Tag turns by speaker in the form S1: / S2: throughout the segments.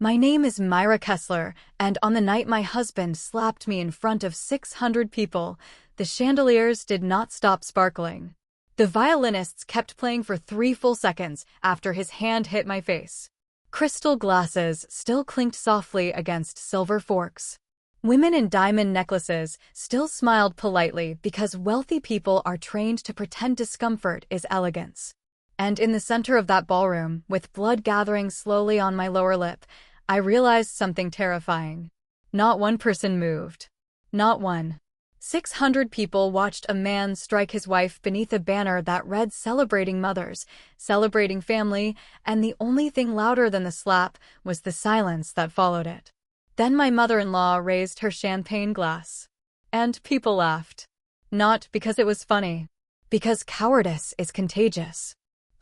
S1: My name is Myra Kesler, and on the night my husband slapped me in front of 600 people, the chandeliers did not stop sparkling. The violinists kept playing for 3 full seconds after his hand hit my face. Crystal glasses still clinked softly against silver forks. Women in diamond necklaces still smiled politely because wealthy people are trained to pretend discomfort is elegance. And in the center of that ballroom, with blood gathering slowly on my lower lip, I realized something terrifying. Not one person moved. Not one. 600 people watched a man strike his wife beneath a banner that read "Celebrating Mothers, Celebrating Family," and the only thing louder than the slap was the silence that followed it. Then my mother-in-law raised her champagne glass. And people laughed. Not because it was funny. Because cowardice is contagious.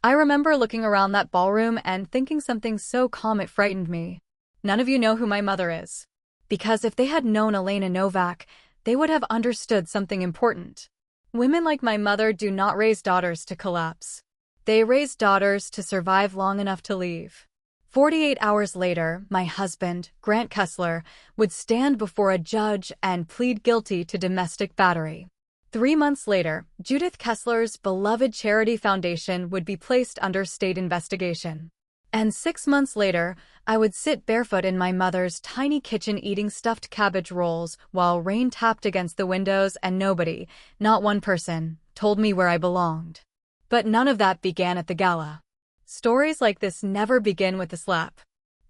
S1: I remember looking around that ballroom and thinking something so calm it frightened me. None of you know who my mother is. Because if they had known Elena Novak, they would have understood something important. Women like my mother do not raise daughters to collapse. They raise daughters to survive long enough to leave. 48 hours later, my husband, Grant Kesler, would stand before a judge and plead guilty to domestic battery. 3 months later, Judith Kesler's beloved charity foundation would be placed under state investigation. And 6 months later, I would sit barefoot in my mother's tiny kitchen eating stuffed cabbage rolls while rain tapped against the windows and nobody, not one person, told me where I belonged. But none of that began at the gala. Stories like this never begin with a slap.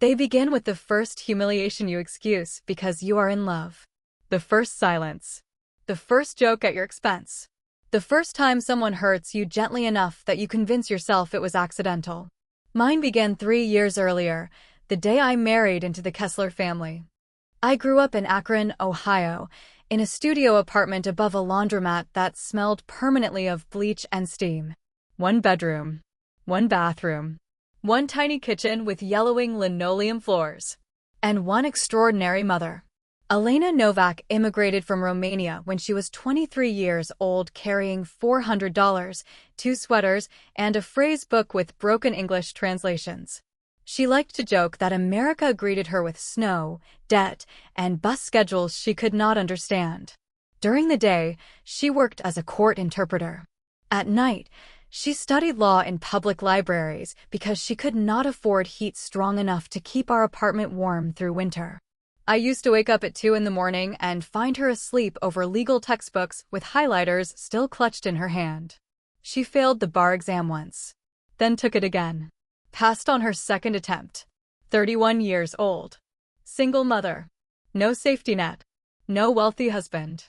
S1: They begin with the first humiliation you excuse because you are in love. The first silence. The first joke at your expense. The first time someone hurts you gently enough that you convince yourself it was accidental. Mine began 3 years earlier, the day I married into the Kesler family. I grew up in Akron, Ohio, in a studio apartment above a laundromat that smelled permanently of bleach and steam. 1 bedroom. 1 bathroom. 1 tiny kitchen with yellowing linoleum floors. And 1 extraordinary mother. Elena Novak immigrated from Romania when she was 23 years old, carrying $400, 2 sweaters, and a phrase book with broken English translations. She liked to joke that America greeted her with snow, debt, and bus schedules she could not understand. During the day, she worked as a court interpreter. At night, she studied law in public libraries because she could not afford heat strong enough to keep our apartment warm through winter. I used to wake up at 2 in the morning and find her asleep over legal textbooks with highlighters still clutched in her hand. She failed the bar exam once. Then took it again. Passed on her 2nd attempt. 31 years old. Single mother. No safety net. No wealthy husband.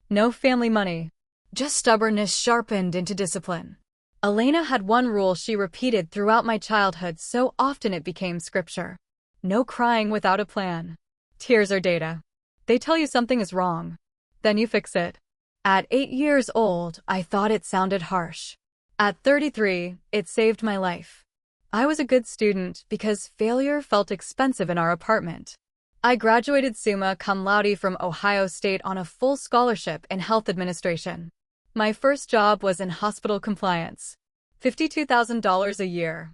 S1: No family money. Just stubbornness sharpened into discipline. Elena had one rule she repeated throughout my childhood so often it became scripture. No crying without a plan. Tears are data. They tell you something is wrong. Then you fix it. At 8 years old, I thought it sounded harsh. At 33, it saved my life. I was a good student because failure felt expensive in our apartment. I graduated summa cum laude from Ohio State on a full scholarship in health administration. My first job was in hospital compliance. $52,000 a year.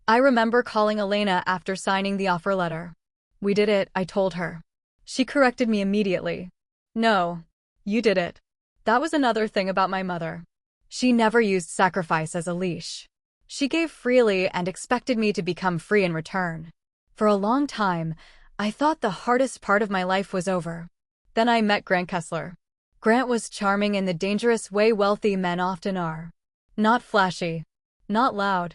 S1: I remember calling Elena after signing the offer letter. "We did it," I told her. She corrected me immediately. "No, you did it." That was another thing about my mother. She never used sacrifice as a leash. She gave freely and expected me to become free in return. For a long time, I thought the hardest part of my life was over. Then I met Grant Kesler. Grant was charming in the dangerous way wealthy men often are. Not flashy. Not loud.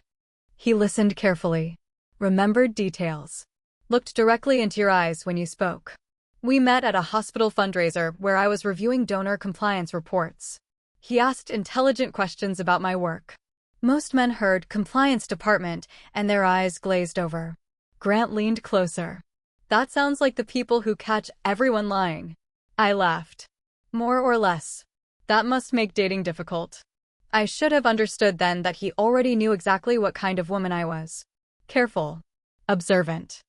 S1: He listened carefully. Remembered details. Looked directly into your eyes when you spoke. We met at a hospital fundraiser where I was reviewing donor compliance reports. He asked intelligent questions about my work. Most men heard compliance department and their eyes glazed over. Grant leaned closer. "That sounds like the people who catch everyone lying." I laughed. "More or less. That must make dating difficult." I should have understood then that he already knew exactly what kind of woman I was. Careful. Observant.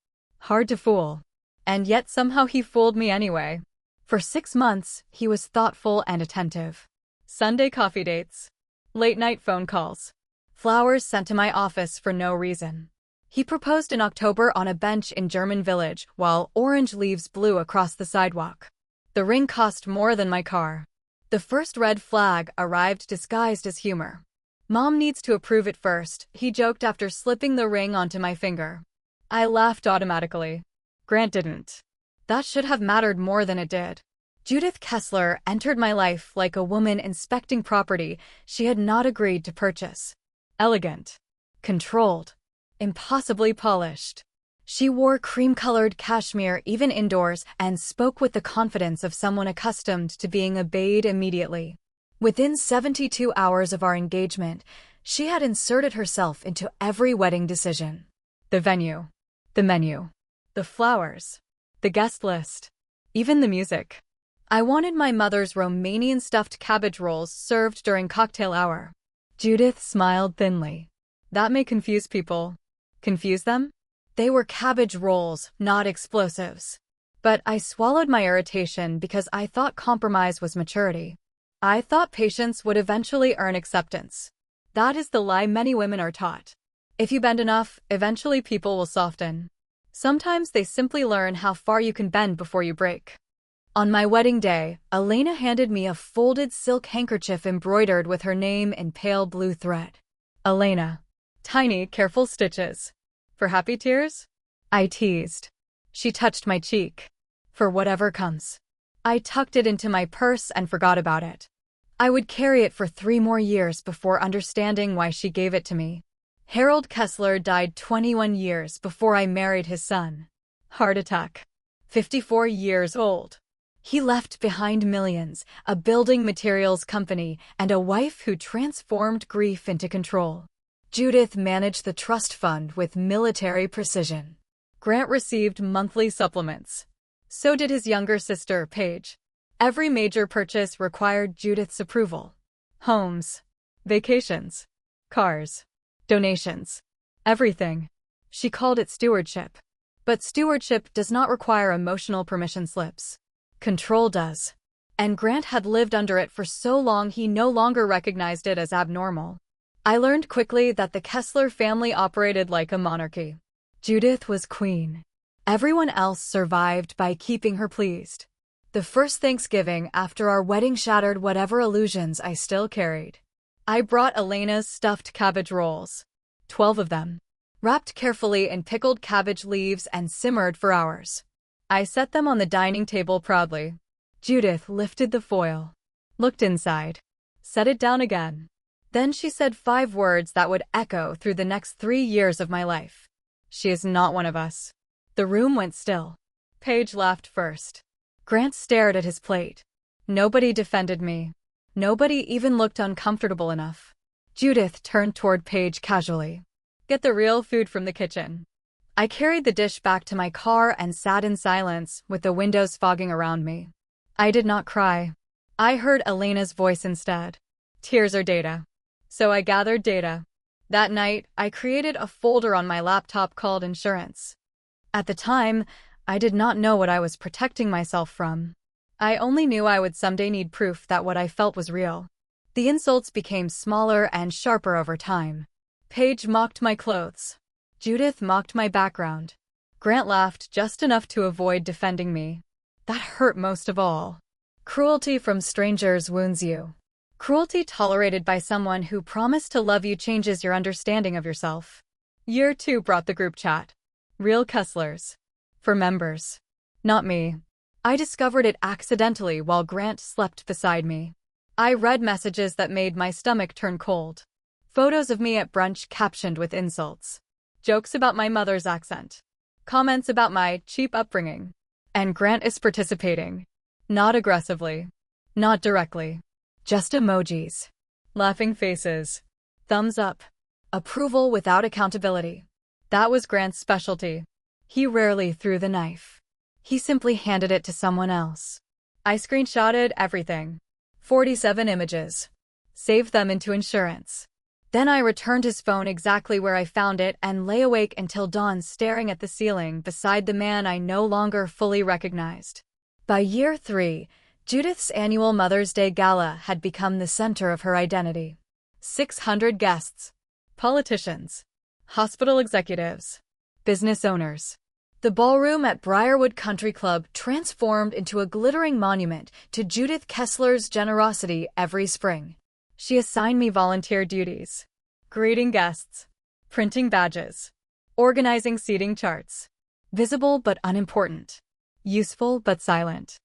S1: Hard to fool. And yet somehow he fooled me anyway. For 6 months, he was thoughtful and attentive. Sunday coffee dates. Late-night phone calls. Flowers sent to my office for no reason. He proposed in October on a bench in German village while orange leaves blew across the sidewalk. The ring cost more than my car. The first red flag arrived disguised as humor. Mom needs to approve it first, he joked after slipping the ring onto my finger. I laughed automatically. Grant didn't. That should have mattered more than it did. Judith Kesler entered my life like a woman inspecting property she had not agreed to purchase. Elegant. Controlled. Impossibly polished. She wore cream-colored cashmere even indoors and spoke with the confidence of someone accustomed to being obeyed immediately. Within 72 hours of our engagement, she had inserted herself into every wedding decision. The venue. The menu. The flowers. The guest list. Even the music. I wanted my mother's Romanian stuffed cabbage rolls served during cocktail hour. Judith smiled thinly. That may confuse people. Confuse them? They were cabbage rolls, not explosives. But I swallowed my irritation because I thought compromise was maturity. I thought patience would eventually earn acceptance. That is the lie many women are taught. If you bend enough, eventually people will soften. Sometimes they simply learn how far you can bend before you break. On my wedding day, Elena handed me a folded silk handkerchief embroidered with her name in pale blue thread. Elena. Tiny, careful stitches. For happy tears? I teased. She touched my cheek. For whatever comes. I tucked it into my purse and forgot about it. I would carry it for 3 more years before understanding why she gave it to me. Harold Kesler died 21 years before I married his son. Heart attack. 54 years old. He left behind millions, a building materials company, and a wife who transformed grief into control. Judith managed the trust fund with military precision. Grant received monthly supplements. So did his younger sister, Paige. Every major purchase required Judith's approval. Homes. Vacations. Cars. Donations. Everything. She called it stewardship. But stewardship does not require emotional permission slips. Control does. And Grant had lived under it for so long he no longer recognized it as abnormal. I learned quickly that the Kesler family operated like a monarchy. Judith was queen. Everyone else survived by keeping her pleased. The first Thanksgiving after our wedding shattered whatever illusions I still carried. I brought Elena's stuffed cabbage rolls. 12 of them. Wrapped carefully in pickled cabbage leaves and simmered for hours. I set them on the dining table proudly. Judith lifted the foil. Looked inside. Set it down again. Then she said 5 words that would echo through the next 3 years of my life. She is not one of us. The room went still. Paige laughed first. Grant stared at his plate. Nobody defended me. Nobody even looked uncomfortable enough. Judith turned toward Paige casually. Get the real food from the kitchen. I carried the dish back to my car and sat in silence with the windows fogging around me. I did not cry. I heard Elena's voice instead. Tears are data. So I gathered data. That night, I created a folder on my laptop called Insurance. At the time, I did not know what I was protecting myself from. I only knew I would someday need proof that what I felt was real. The insults became smaller and sharper over time. Paige mocked my clothes. Judith mocked my background. Grant laughed just enough to avoid defending me. That hurt most of all. Cruelty from strangers wounds you. Cruelty tolerated by someone who promised to love you changes your understanding of yourself. Year 2 brought the group chat. Real Keslers. For members. Not me. I discovered it accidentally while Grant slept beside me. I read messages that made my stomach turn cold. Photos of me at brunch captioned with insults. Jokes about my mother's accent. Comments about my cheap upbringing. And Grant is participating. Not aggressively. Not directly. Just emojis. Laughing faces. Thumbs up. Approval without accountability. That was Grant's specialty. He rarely threw the knife. He simply handed it to someone else. I screenshotted everything. 47 images. Saved them into Insurance. Then I returned his phone exactly where I found it and lay awake until dawn staring at the ceiling beside the man I no longer fully recognized. By year 3, Judith's annual Mother's Day Gala had become the center of her identity. 600 guests. Politicians. Hospital executives. business owners. The ballroom at Briarwood Country Club transformed into a glittering monument to Judith Kesler's generosity every spring. She assigned me volunteer duties: greeting guests, printing badges, organizing seating charts. Visible but unimportant. Useful but silent.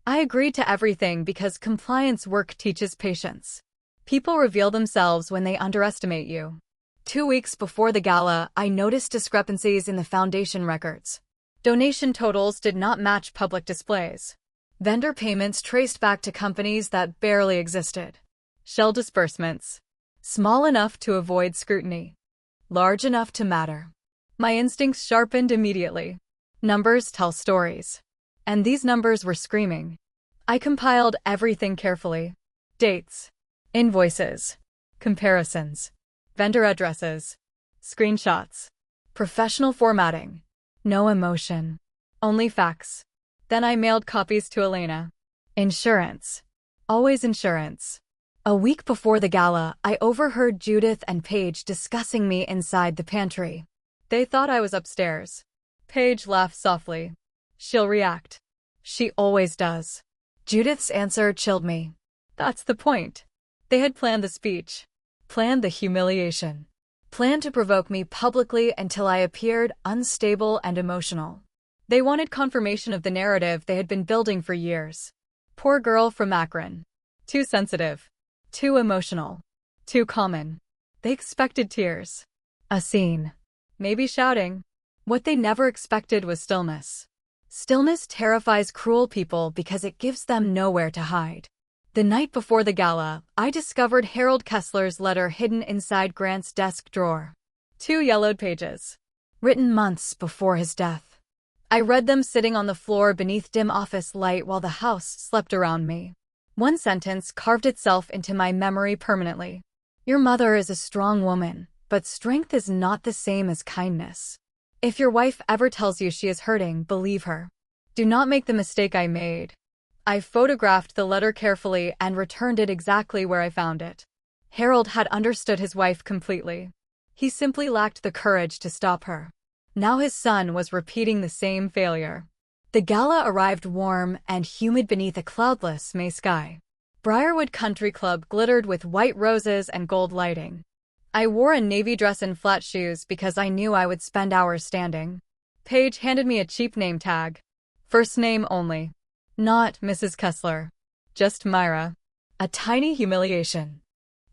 S1: I agreed to everything because compliance work teaches patience. People reveal themselves when they underestimate you. 2 weeks before the gala, I noticed discrepancies in the foundation records. Donation totals did not match public displays. Vendor payments traced back to companies that barely existed. Shell disbursements. Small enough to avoid scrutiny. Large enough to matter. My instincts sharpened immediately. Numbers tell stories. And these numbers were screaming. I compiled everything carefully. Dates. Invoices. Comparisons. Vendor addresses. Screenshots. Professional formatting. No emotion. Only facts. Then I mailed copies to Elena. Insurance. Always insurance. A week before the gala, I overheard Judith and Paige discussing me inside the pantry. They thought I was upstairs. Paige laughed softly. She'll react. She always does. Judith's answer chilled me. That's the point. They had planned the speech. Planned the humiliation. Planned to provoke me publicly until I appeared unstable and emotional. They wanted confirmation of the narrative they had been building for years. Poor girl from Akron. Too sensitive. Too emotional. Too common. They expected tears. A scene. Maybe shouting. What they never expected was stillness. Stillness terrifies cruel people because it gives them nowhere to hide. The night before the gala, I discovered Harold Kesler's letter hidden inside Grant's desk drawer. 2 yellowed pages. Written months before his death. I read them sitting on the floor beneath dim office light while the house slept around me. One sentence carved itself into my memory permanently. Your mother is a strong woman, but strength is not the same as kindness. If your wife ever tells you she is hurting, believe her. Do not make the mistake I made. I photographed the letter carefully and returned it exactly where I found it. Harold had understood his wife completely. He simply lacked the courage to stop her. Now his son was repeating the same failure. The gala arrived warm and humid beneath a cloudless May sky. Briarwood Country Club glittered with white roses and gold lighting. I wore a navy dress and flat shoes because I knew I would spend hours standing. Paige handed me a cheap name tag. First name only. Not Mrs. Kesler. Just Myra. A tiny humiliation.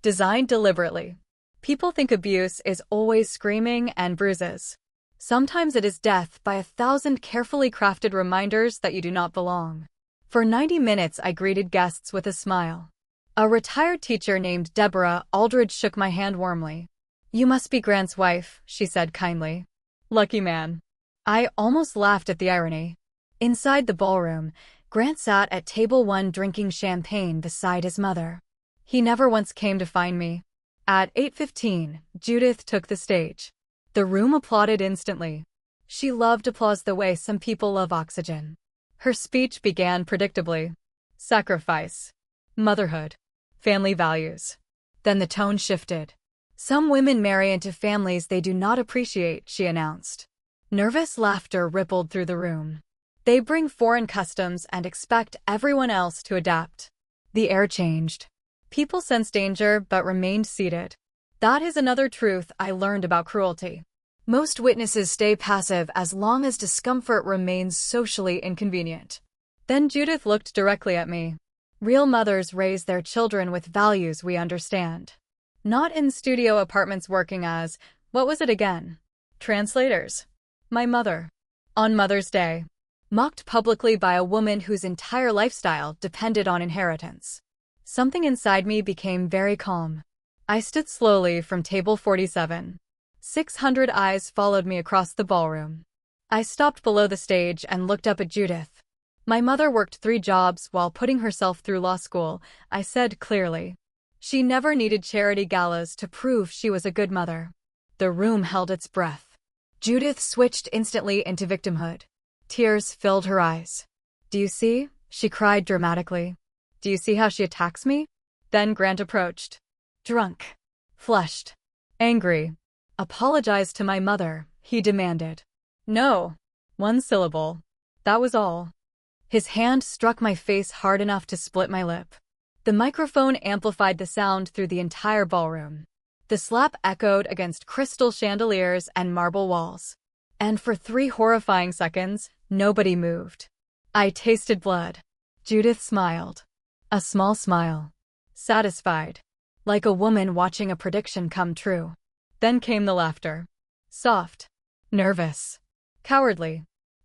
S1: Designed deliberately. People think abuse is always screaming and bruises. Sometimes it is death by 1,000 carefully crafted reminders that you do not belong. For 90 minutes I greeted guests with a smile. A retired teacher named Deborah Aldridge shook my hand warmly. You must be Grant's wife, she said kindly. Lucky man. I almost laughed at the irony. Inside the ballroom, Grant sat at table 1 drinking champagne beside his mother. He never once came to find me. At 8:15, Judith took the stage. The room applauded instantly. She loved applause the way some people love oxygen. Her speech began predictably. Sacrifice. Motherhood. Family values. Then the tone shifted. Some women marry into families they do not appreciate, she announced. Nervous laughter rippled through the room. They bring foreign customs and expect everyone else to adapt. The air changed. People sensed danger but remained seated. That is another truth I learned about cruelty. Most witnesses stay passive as long as discomfort remains socially inconvenient. Then Judith looked directly at me. Real mothers raise their children with values we understand. Not in studio apartments working as, what was it again? Translators. My mother. On Mother's Day. Mocked publicly by a woman whose entire lifestyle depended on inheritance. Something inside me became very calm. I stood slowly from table 47. 600 eyes followed me across the ballroom. I stopped below the stage and looked up at Judith. My mother worked 3 jobs while putting herself through law school, I said clearly. She never needed charity galas to prove she was a good mother. The room held its breath. Judith switched instantly into victimhood. Tears filled her eyes. Do you see? She cried dramatically. Do you see how she attacks me? Then Grant approached. Drunk. Flushed. Angry. Apologize to my mother, he demanded. No. One syllable. That was all. His hand struck my face hard enough to split my lip. The microphone amplified the sound through the entire ballroom. The slap echoed against crystal chandeliers and marble walls. And for 3 horrifying seconds, nobody moved. I tasted blood. Judith smiled. A small smile. Satisfied. Like a woman watching a prediction come true. Then came the laughter. Soft. Nervous. Cowardly.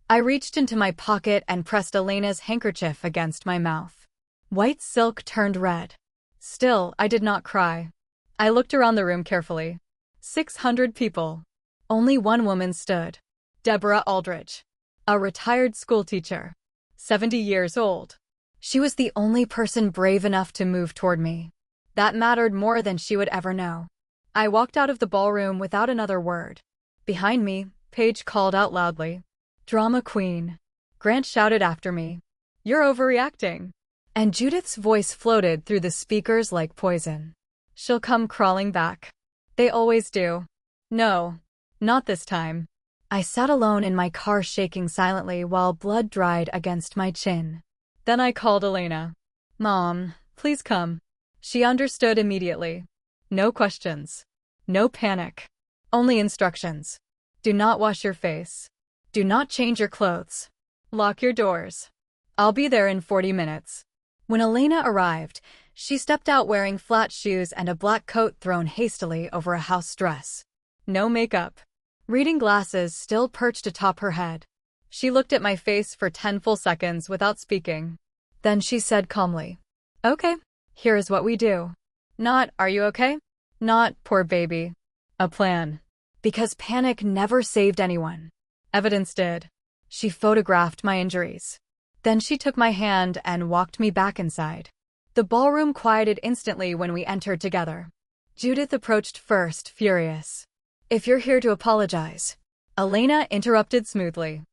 S1: I reached into my pocket and pressed Elena's handkerchief against my mouth. White silk turned red. Still, I did not cry. I looked around the room carefully. 600 people. Only one woman stood. Deborah Aldridge. A retired schoolteacher. 70 years old. She was the only person brave enough to move toward me. That mattered more than she would ever know. I walked out of the ballroom without another word. Behind me, Paige called out loudly. Drama queen. Grant shouted after me. You're overreacting. And Judith's voice floated through the speakers like poison. She'll come crawling back. They always do. No. Not this time. I sat alone in my car shaking silently while blood dried against my chin. Then I called Elena. Mom, please come. She understood immediately. No questions. No panic. Only instructions. Do not wash your face. Do not change your clothes. Lock your doors. I'll be there in 40 minutes. When Elena arrived, she stepped out wearing flat shoes and a black coat thrown hastily over a house dress. No makeup. Reading glasses still perched atop her head. She looked at my face for 10 full seconds without speaking. Then she said calmly, Okay, here is what we do. Not, are you okay? Not, poor baby. A plan. Because panic never saved anyone. Evidence did. She photographed my injuries. Then she took my hand and walked me back inside. The ballroom quieted instantly when we entered together. Judith approached first, furious. If you're here to apologize. Elena interrupted smoothly.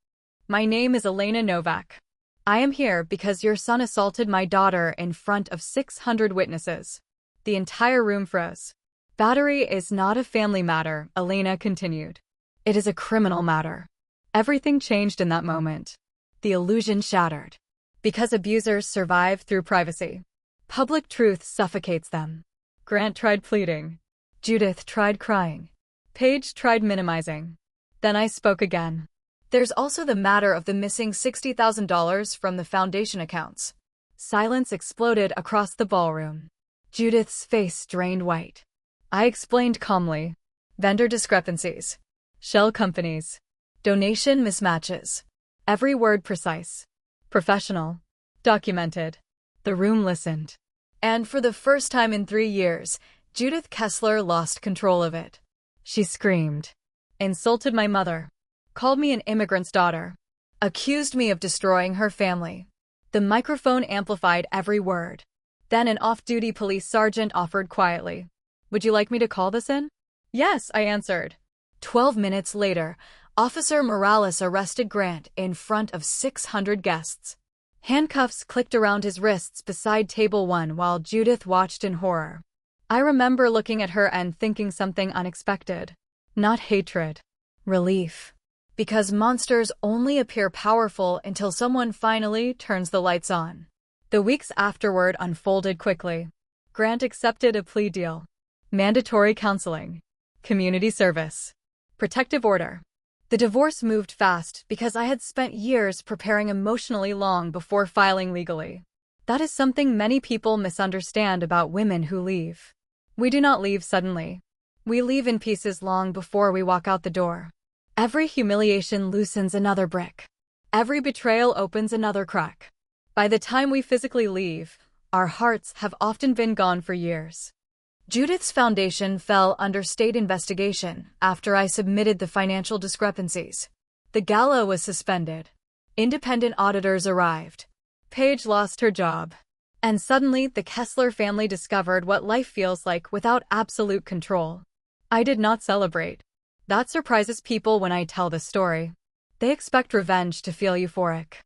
S1: My name is Elena Novak. I am here because your son assaulted my daughter in front of 600 witnesses. The entire room froze. Battery is not a family matter, Elena continued. It is a criminal matter. Everything changed in that moment. The illusion shattered. Because abusers survive through privacy. Public truth suffocates them. Grant tried pleading. Judith tried crying. Paige tried minimizing. Then I spoke again. There's also the matter of the missing $60,000 from the foundation accounts. Silence exploded across the ballroom. Judith's face drained white. I explained calmly. Vendor discrepancies. Shell companies. Donation mismatches. Every word precise. Professional. Documented. The room listened. And for the first time in 3 years, Judith Kesler lost control of it. She screamed. Insulted my mother. Called me an immigrant's daughter. Accused me of destroying her family. The microphone amplified every word. Then an off-duty police sergeant offered quietly. Would you like me to call this in? Yes, I answered. 12 minutes later, Officer Morales arrested Grant in front of 600 guests. Handcuffs clicked around his wrists beside table 1 while Judith watched in horror. I remember looking at her and thinking something unexpected. Not hatred. Relief. Because monsters only appear powerful until someone finally turns the lights on. The weeks afterward unfolded quickly. Grant accepted a plea deal. Mandatory counseling. Community service. Protective order. The divorce moved fast because I had spent years preparing emotionally long before filing legally. That is something many people misunderstand about women who leave. We do not leave suddenly. We leave in pieces long before we walk out the door. Every humiliation loosens another brick. Every betrayal opens another crack. By the time we physically leave, our hearts have often been gone for years. Judith's foundation fell under state investigation after I submitted the financial discrepancies. The Gala was suspended. Independent auditors arrived. Paige lost her job. And suddenly, the Kesler family discovered what life feels like without absolute control. I did not celebrate. That surprises people when I tell this story. They expect revenge to feel euphoric.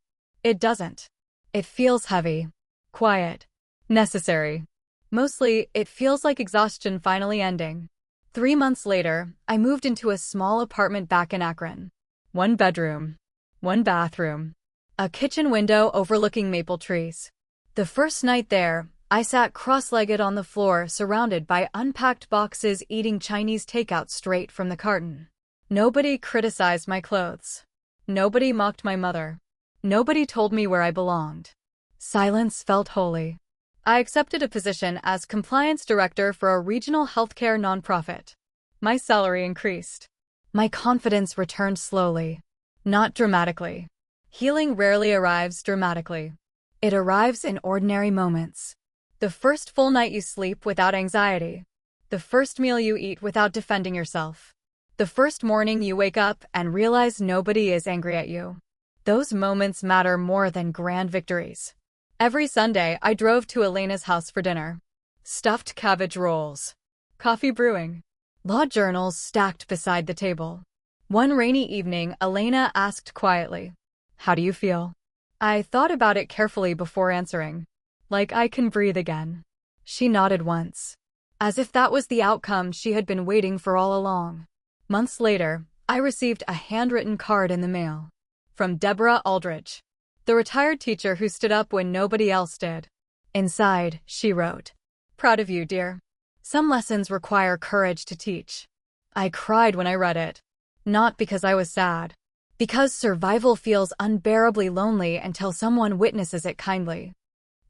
S1: It doesn't. It feels heavy. Quiet. Necessary. Mostly, it feels like exhaustion finally ending. 3 months later, I moved into a small apartment back in Akron. One bedroom. One bathroom. A kitchen window overlooking maple trees. The first night there, I sat cross-legged on the floor surrounded by unpacked boxes eating Chinese takeout straight from the carton. Nobody criticized my clothes. Nobody mocked my mother. Nobody told me where I belonged. Silence felt holy. I accepted a position as compliance director for a regional healthcare nonprofit. My salary increased. My confidence returned slowly, not dramatically. Healing rarely arrives dramatically. It arrives in ordinary moments. The first full night you sleep without anxiety. The first meal you eat without defending yourself. The first morning you wake up and realize nobody is angry at you. Those moments matter more than grand victories. Every Sunday, I drove to Elena's house for dinner. Stuffed cabbage rolls. Coffee brewing. Law journals stacked beside the table. One rainy evening, Elena asked quietly, "How do you feel?" I thought about it carefully before answering. Like I can breathe again. She nodded once, as if that was the outcome she had been waiting for all along. Months later, I received a handwritten card in the mail. From Deborah Aldrich, the retired teacher who stood up when nobody else did. Inside, she wrote, "Proud of you, dear. Some lessons require courage to teach." I cried when I read it. Not because I was sad. Because survival feels unbearably lonely until someone witnesses it kindly.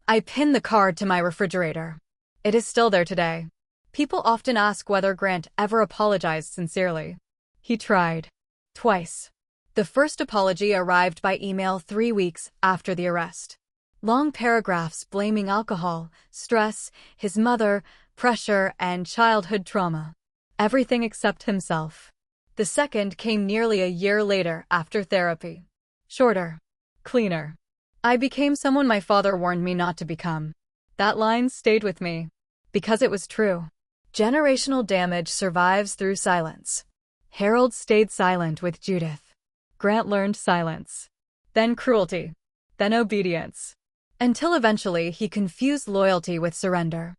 S1: I pinned the card to my refrigerator. It is still there today. People often ask whether Grant ever apologized sincerely. He tried. Twice. The first apology arrived by email 3 weeks after the arrest. Long paragraphs blaming alcohol, stress, his mother, pressure, and childhood trauma. Everything except himself. The second came nearly a year later after therapy. Shorter. Cleaner. I became someone my father warned me not to become. That line stayed with me. Because it was true. Generational damage survives through silence. Harold stayed silent with Judith. Grant learned silence. Then cruelty. Then obedience. Until eventually he confused loyalty with surrender.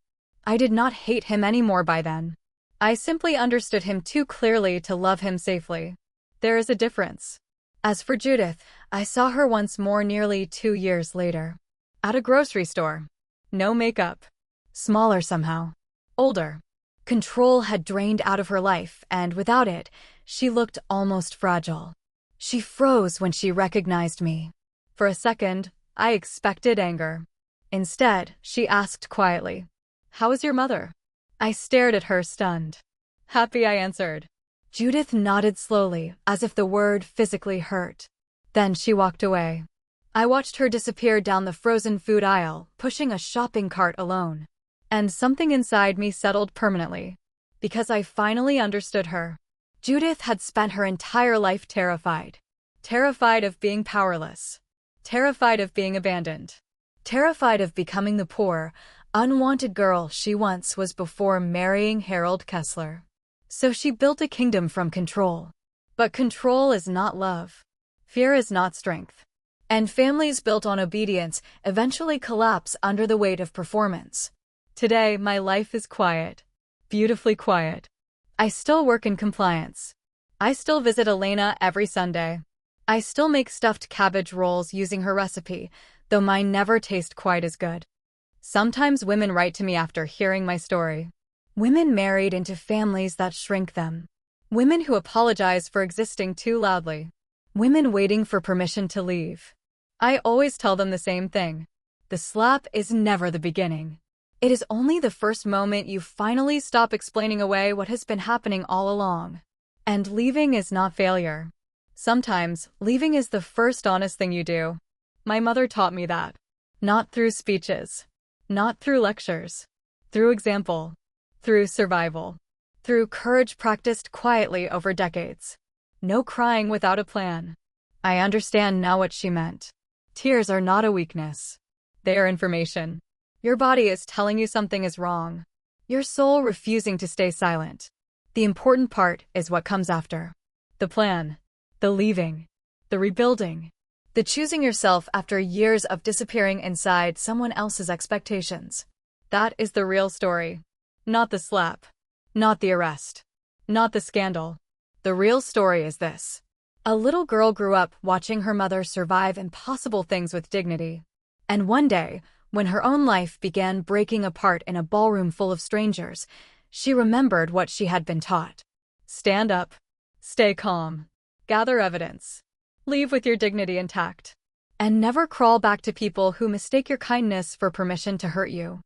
S1: I did not hate him anymore by then. I simply understood him too clearly to love him safely. There is a difference. As for Judith, I saw her once more nearly 2 years later. At a grocery store. No makeup. Smaller somehow. Older. Control had drained out of her life, and without it, she looked almost fragile. She froze when she recognized me. For a second, I expected anger. Instead, she asked quietly, "How is your mother?" I stared at her, stunned. "Happy," I answered. Judith nodded slowly, as if the word physically hurt. Then she walked away. I watched her disappear down the frozen food aisle, pushing a shopping cart alone. And something inside me settled permanently. Because I finally understood her. Judith had spent her entire life terrified. Terrified of being powerless. Terrified of being abandoned. Terrified of becoming the poor, unwanted girl she once was before marrying Harold Kesler. So she built a kingdom from control. But control is not love. Fear is not strength. And families built on obedience eventually collapse under the weight of performance. Today, my life is quiet. Beautifully quiet. I still work in compliance. I still visit Elena every Sunday. I still make stuffed cabbage rolls using her recipe, though mine never taste quite as good. Sometimes women write to me after hearing my story. Women married into families that shrink them. Women who apologize for existing too loudly. Women waiting for permission to leave. I always tell them the same thing. The slap is never the beginning. It is only the first moment you finally stop explaining away what has been happening all along. And leaving is not failure. Sometimes, leaving is the first honest thing you do. My mother taught me that. Not through speeches. Not through lectures. Through example. Through survival. Through courage practiced quietly over decades. No crying without a plan. I understand now what she meant. Tears are not a weakness. They are information. Your body is telling you something is wrong. Your soul refusing to stay silent. The important part is what comes after. The plan. The leaving. The rebuilding. The choosing yourself after years of disappearing inside someone else's expectations. That is the real story. Not the slap. Not the arrest. Not the scandal. The real story is this. A little girl grew up watching her mother survive impossible things with dignity. And one day, when her own life began breaking apart in a ballroom full of strangers, she remembered what she had been taught. Stand up. Stay calm. Gather evidence. Leave with your dignity intact. And never crawl back to people who mistake your kindness for permission to hurt you.